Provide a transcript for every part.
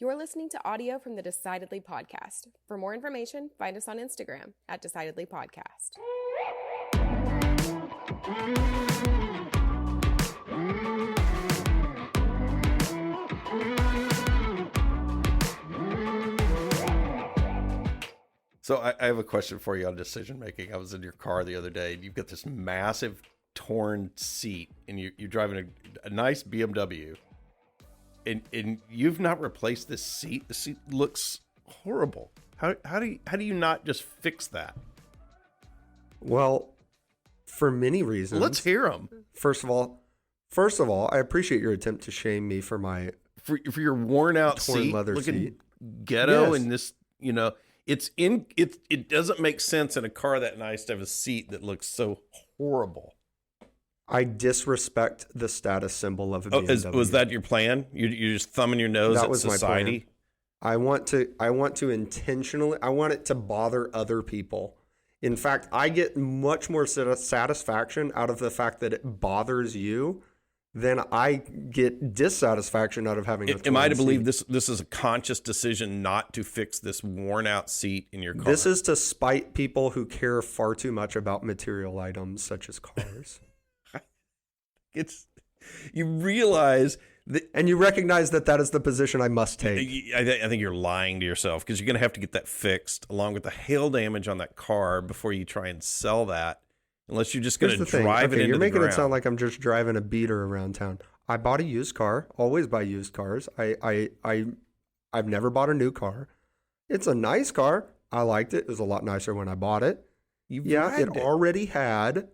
You're listening to audio from the Decidedly podcast. For more information, find us on Instagram at Decidedly Podcast. So I have a question for you on decision making. I was in your car the other day, and you've got this massive torn seat, and you're driving a nice BMW, and you've not replaced this seat. The seat looks horrible. How do you not just fix that? Well, for many reasons. Let's hear them. First of all, I appreciate your attempt to shame me for my For your worn out torn seat, leather looking seat. ghetto, Yes. and this, it doesn't make sense in a car that nice to have a seat that looks so horrible. I disrespect the status symbol of a BMW. Was that your plan? You're just thumbing your nose That at was my society? plan. I want to intentionally, I want it to bother other people. In fact, I get much more satisfaction out of the fact that it bothers you than I get dissatisfaction out of having a Am I to torn believe seat. this is a conscious decision not to fix this worn out seat in your car? This is to spite people who care far too much about material items such as cars. You realize that, And you recognize that that is the position I must take. I think you're lying to yourself, because you're going to have to get that fixed along with the hail damage on that car before you try and sell that. Unless you're just going to drive it into You're the making ground. it sound like I'm just driving a beater around town. I bought a used car. Always buy used cars. I've never bought a new car. It's a nice car. I liked it. It was a lot nicer when I bought it. It already had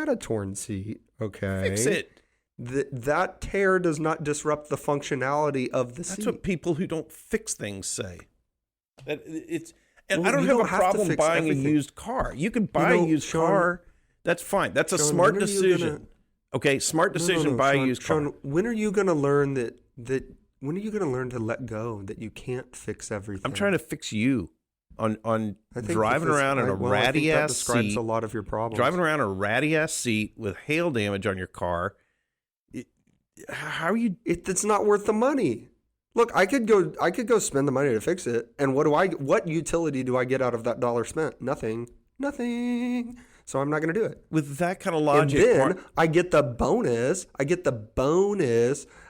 a torn seat. Okay, Fix it. That tear does not disrupt the functionality of the seat. That's what people who don't fix things say. I Well, don't you have don't a have to problem fix buying everything. a used car. You can buy a used Sean, car. That's fine. That's a Sean, smart when are you decision. gonna- Okay, smart decision. No, Buy Sean, a used car. Sean, when are you going to learn that? When are you going to learn to let go? That you can't fix everything. I'm trying to fix you on I think driving that this- around in a I think ratty that ass describes seat. a lot of your problems. Driving around in a ratty ass seat with hail damage on your car. How are you? It's not worth the money. Look, I could go spend the money to fix it, and what utility do I get out of that dollar spent? Nothing. So I'm not going to do it. With that kind of logic, And then I get the bonus.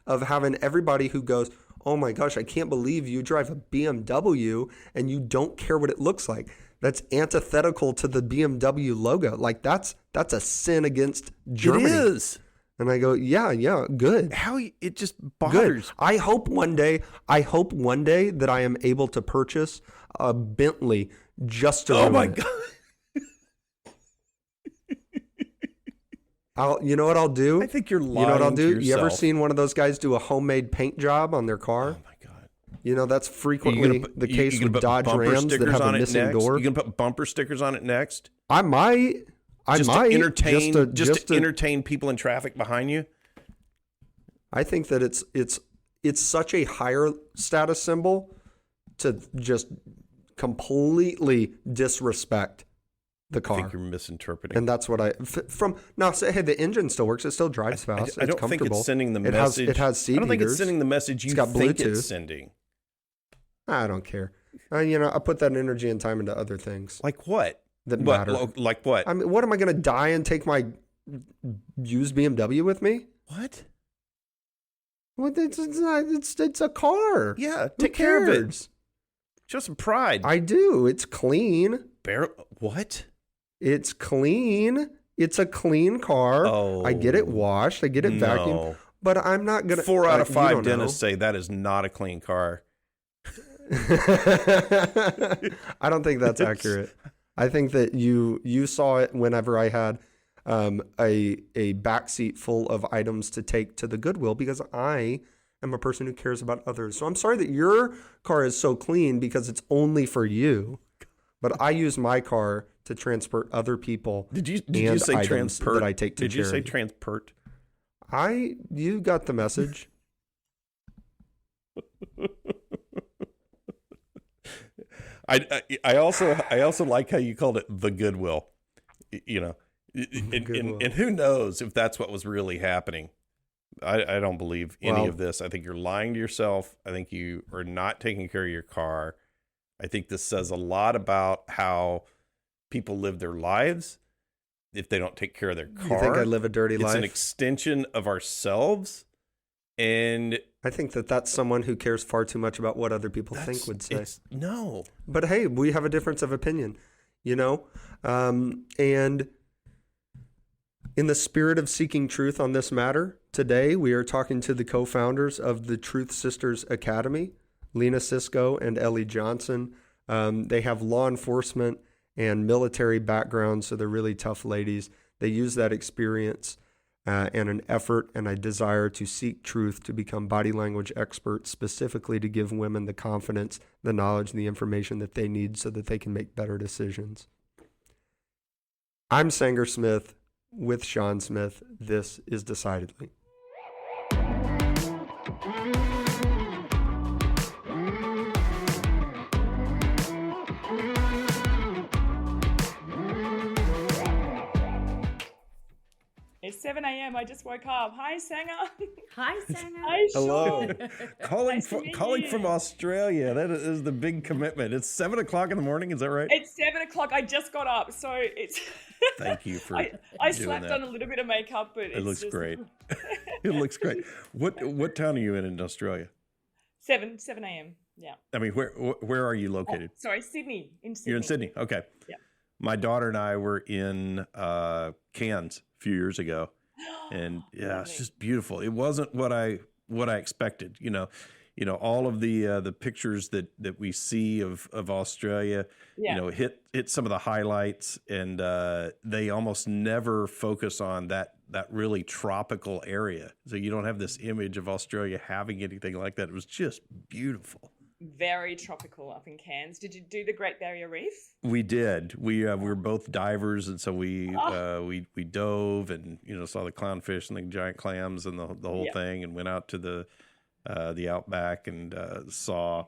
Of having everybody who goes, "Oh my gosh, I can't believe you drive a BMW and you don't care what it looks like." That's antithetical to the BMW logo. Like that's a sin against Germany. it is. And I go, yeah, good. It just Good. bothers. I hope one day that I am able to purchase a Bentley just to Oh ruin my it. god! You know what I'll do? I think you're lying. You know what I'll do? To You ever yourself. seen one of those guys do a homemade paint job on their car? Oh my god! You know, that's frequently the case with Dodge Rams that have a missing door. You can put bumper stickers on it next. I might To entertain, just to entertain people in traffic behind you. I think that it's such a higher status symbol to just completely disrespect the car. I think you're misinterpreting. And that's what say, hey, the engine still works. It still drives fast. I don't it's think it's sending the It message. has seat I don't think it's heaters. sending the message you got think Bluetooth. it's sending. I don't care. I put that energy and time into other things Like what? that matter. Like what? I mean, what am I going to die and take my used BMW with me? What? Well, it's a car. Yeah, Who take care of it. cares? Show some pride. I do. It's clean. What? It's clean. It's a clean car. Oh, I get it washed. I get it vacuumed. No. But I'm not gonna. 4 out of you 5 don't dentists say that is not a clean car. I don't think that's accurate. I think that you saw it whenever I had a backseat full of items to take to the Goodwill, because I am a person who cares about others. So I'm sorry that your car is so clean because it's only for you. But I use my car to transport other people. Did you say items transport? that I take to Did you say charity. transport? You got the message. I also like how you called it the Goodwill. And who knows if that's what was really happening. I don't believe any of this. I think you're lying to yourself. I think you are not taking care of your car. I think this says a lot about how people live their lives if they don't take care of their car. You think I live a dirty life? It's an extension of ourselves. And I think that that's someone who cares far too much about what other people think would say. No. But hey, we have a difference of opinion, you know? And in the spirit of seeking truth on this matter, today we are talking to the co-founders of the Truth Sisters Academy, Lena Sisco and Elly Johnson. They have law enforcement and military backgrounds, so they're really tough ladies. They use that experience and an effort and a desire to seek truth, to become body language experts, specifically to give women the confidence, the knowledge, and the information that they need so that they can make better decisions. I'm Sanger Smith with Sean Smith. This is Decidedly. It's 7 a.m. I just woke up. Hi, Sanger. Hi, Sanger. Hi, Hello. Sean. calling from Australia. That is the big commitment. It's 7 o'clock in the morning. Is that right? It's 7 o'clock. I just got up, so it's. Thank you for. I slapped on a little bit of makeup, but it looks great. It looks great. What town are you in Australia? 7 a.m. Yeah. I mean, where are you located? Oh, sorry, Sydney. You're in Sydney. Okay. Yeah. My daughter and I were in Cairns a few years ago, and yeah, it's just beautiful. It wasn't what I expected. You know, all of the pictures that we see of Australia, yeah. You know, hit some of the highlights, and they almost never focus on that really tropical area. So you don't have this image of Australia having anything like that. It was just beautiful. Very tropical up in Cairns. Did you do the Great Barrier Reef? We did. We were both divers, and so we dove and saw the clownfish and the giant clams and the whole thing, and went out to the outback and saw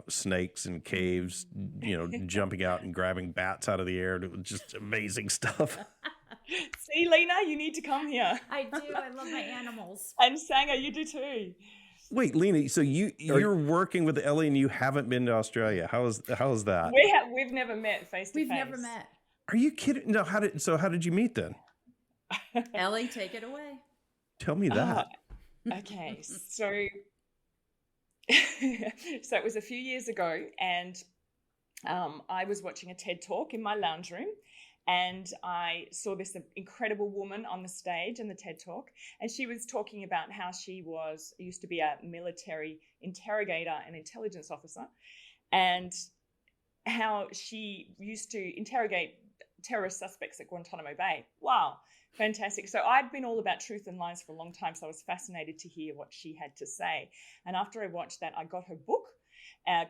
snakes and caves, jumping out and grabbing bats out of the air. It was just amazing stuff. See, Lena, you need to come here. I do. I love my animals. And Sanger, you do too. Wait, Lena, so you're working with Elly and you haven't been to Australia. How is that? We've never met face to face. We've never met. Are you kidding? No, how did you meet then? Elly, take it away. Tell me that. Okay, so it was a few years ago, and I was watching a TED Talk in my lounge room. And I saw this incredible woman on the stage in the TED Talk, and she was talking about how she used to be a military interrogator and intelligence officer, and how she used to interrogate terrorist suspects at Guantanamo Bay. Wow, fantastic. So I'd been all about truth and lies for a long time, so I was fascinated to hear what she had to say. And after I watched that, I got her book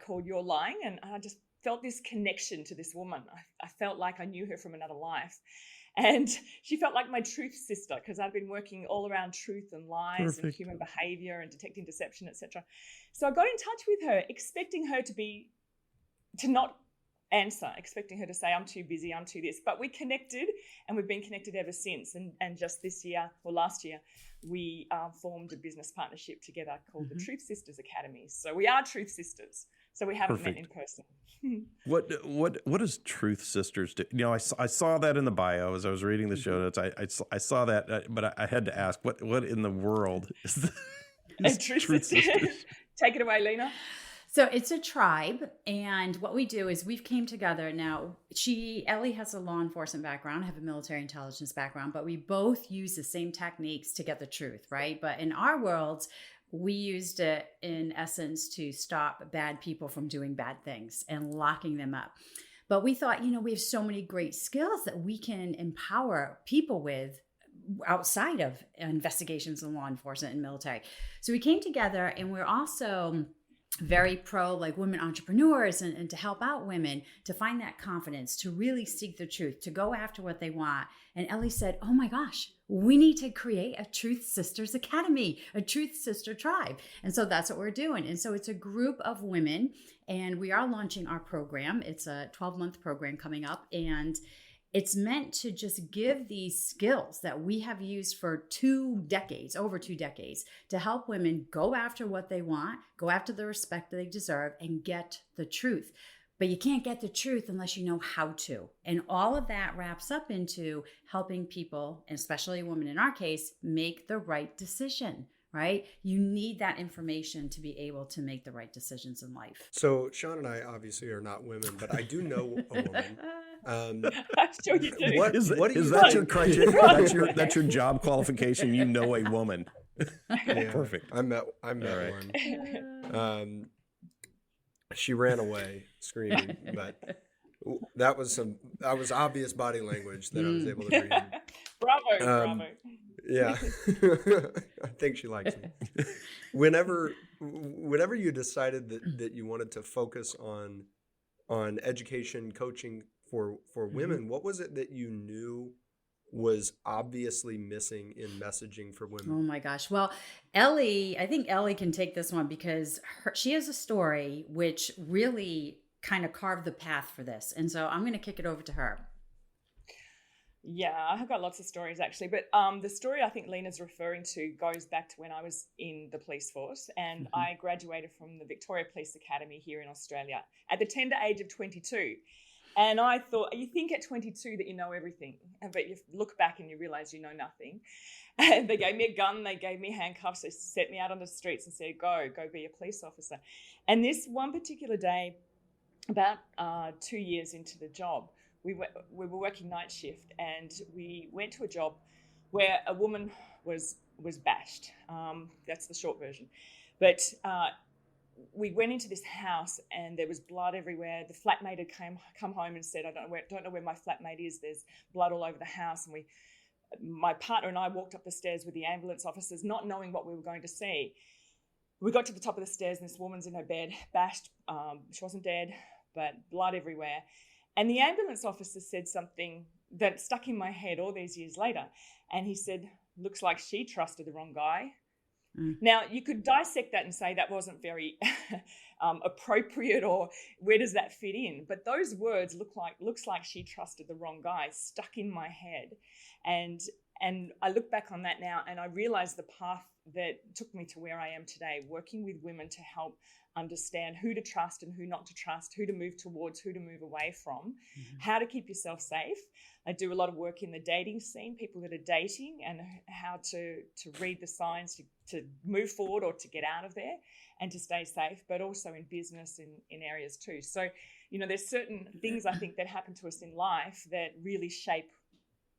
called You're Lying, and I just felt this connection to this woman. I felt like I knew her from another life. And she felt like my truth sister, because I've been working all around truth and lies and human behavior and detecting deception, etc. So I got in touch with her, expecting her to not answer, expecting her to say, I'm too busy, I'm too this. But we connected, and we've been connected ever since. And just this year, or last year, we formed a business partnership together called the Truth Sisters Academy. So we are Truth Sisters. So we haven't met in person. What does Truth Sisters do? I saw that in the bio as I was reading the show notes. I saw that, but I had to ask, what in the world is Truth Sisters? Take it away, Lena. So it's a tribe, and what we do is we've came together. Now, Elly has a law enforcement background, I have a military intelligence background, but we both use the same techniques to get the truth, right? But in our worlds, we used it in essence to stop bad people from doing bad things and locking them up. But we thought, we have so many great skills that we can empower people with outside of investigations and law enforcement and military. So we came together, and we're also very pro women entrepreneurs and to help out women to find that confidence, to really seek the truth, to go after what they want. And Elly said, oh my gosh, we need to create a Truth Sisters Academy, a Truth Sister tribe. And so that's what we're doing. And so it's a group of women, and we are launching our program. It's a 12-month program coming up, and It's meant to just give these skills that we have used for over 2 decades, to help women go after what they want, go after the respect that they deserve, and get the truth. But you can't get the truth unless you know how to. And all of that wraps up into helping people, and especially women in our case, make the right decision, right? You need that information to be able to make the right decisions in life. So Sean and I obviously are not women, but I do know a woman. I'm sure you do. What Is do you that think? your criteria? That's your job qualification. You know a woman. Yeah, Perfect. I met All right. one. She ran away screaming, but that was obvious body language that I was able to read. Bravo. Yeah, I think she likes me. Whenever you decided that you wanted to focus on education, coaching for women, what was it that you knew was obviously missing in messaging for women? Oh my gosh. Well, Elly, I think Elly can take this one because she has a story which really kind of carved the path for this. And so I'm going to kick it over to her. Yeah, I've got lots of stories actually, but the story I think Lena's referring to goes back to when I was in the police force, and I graduated from the Victoria Police Academy here in Australia at the tender age of 22. And I thought, you think at 22 that you know everything, but you look back and you realize you know nothing. And they gave me a gun, they gave me handcuffs, they set me out on the streets and said, go be a police officer. And this one particular day, about 2 years into the job, we were working night shift, and we went to a job where a woman was bashed. That's the short version. But we went into this house and there was blood everywhere. The flatmate had come home and said, I don't know where my flatmate is. There's blood all over the house. And my partner and I walked up the stairs with the ambulance officers, not knowing what we were going to see. We got to the top of the stairs and this woman's in her bed, bashed. She wasn't dead, but blood everywhere. And the ambulance officer said something that stuck in my head all these years later. And he said, looks like she trusted the wrong guy. Now, you could dissect that and say that wasn't very appropriate, or where does that fit in? But those words looks like she trusted the wrong guy stuck in my head. And I look back on that now and I realize the path that took me to where I am today, working with women to help understand who to trust and who not to trust, who to move towards, who to move away from, how to keep yourself safe. I do a lot of work in the dating scene, people that are dating, and how to read the signs to move forward or to get out of there and to stay safe, but also in business in areas too. So, there's certain things I think that happen to us in life that really shape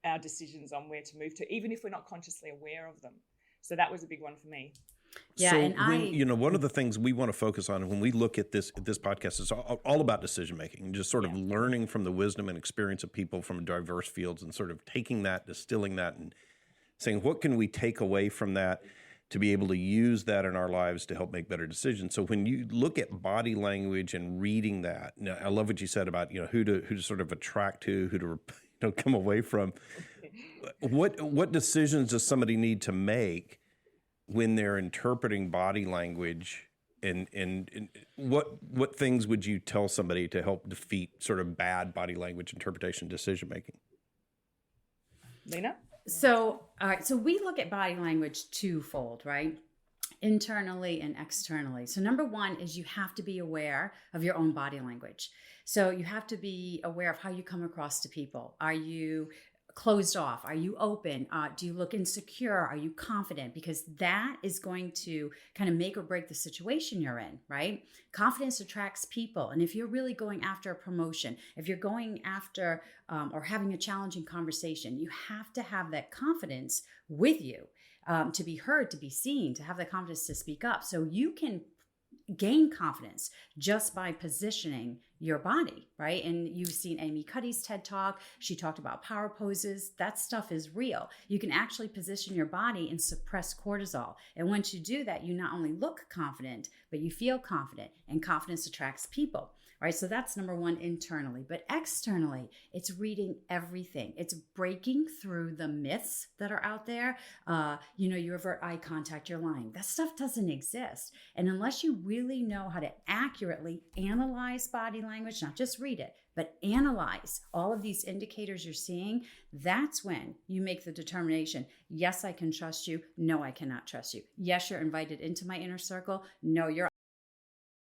our decisions on where to move to, even if we're not consciously aware of them. So that was a big one for me. Yeah, so and one of the things we want to focus on when we look at this podcast is all about decision making, just sort of learning from the wisdom and experience of people from diverse fields, and sort of taking that, distilling that, and saying what can we take away from that to be able to use that in our lives to help make better decisions. So when you look at body language and reading that, I love what you said about who to sort of attract to, who to come away from. What decisions does somebody need to make when they're interpreting body language, and what things would you tell somebody to help defeat sort of bad body language interpretation decision making? Lena? So, all right. So we look at body language twofold, right? Internally and externally. So number one is you have to be aware of your own body language. So you have to be aware of how you come across to people. Are you closed off? Are you open? Do you look insecure? Are you confident? Because that is going to kind of make or break the situation you're in, right? Confidence attracts people. And if you're really going after a promotion, if you're going after or having a challenging conversation, you have to have that confidence with you to be heard, to be seen, to have the confidence to speak up. So you can gain confidence just by positioning your body, right? And you've seen Amy Cuddy's TED Talk. She talked about power poses. That stuff is real. You can actually position your body and suppress cortisol. And once you do that, you not only look confident, but you feel confident, and confidence attracts people. Right, so that's number one internally. But externally, it's reading everything. It's breaking through the myths that are out there. You avert eye contact, you're lying. That stuff doesn't exist. And unless you really know how to accurately analyze body language, not just read it, but analyze all of these indicators you're seeing, that's when you make the determination, yes, I can trust you. No, I cannot trust you. Yes, you're invited into my inner circle. No, you're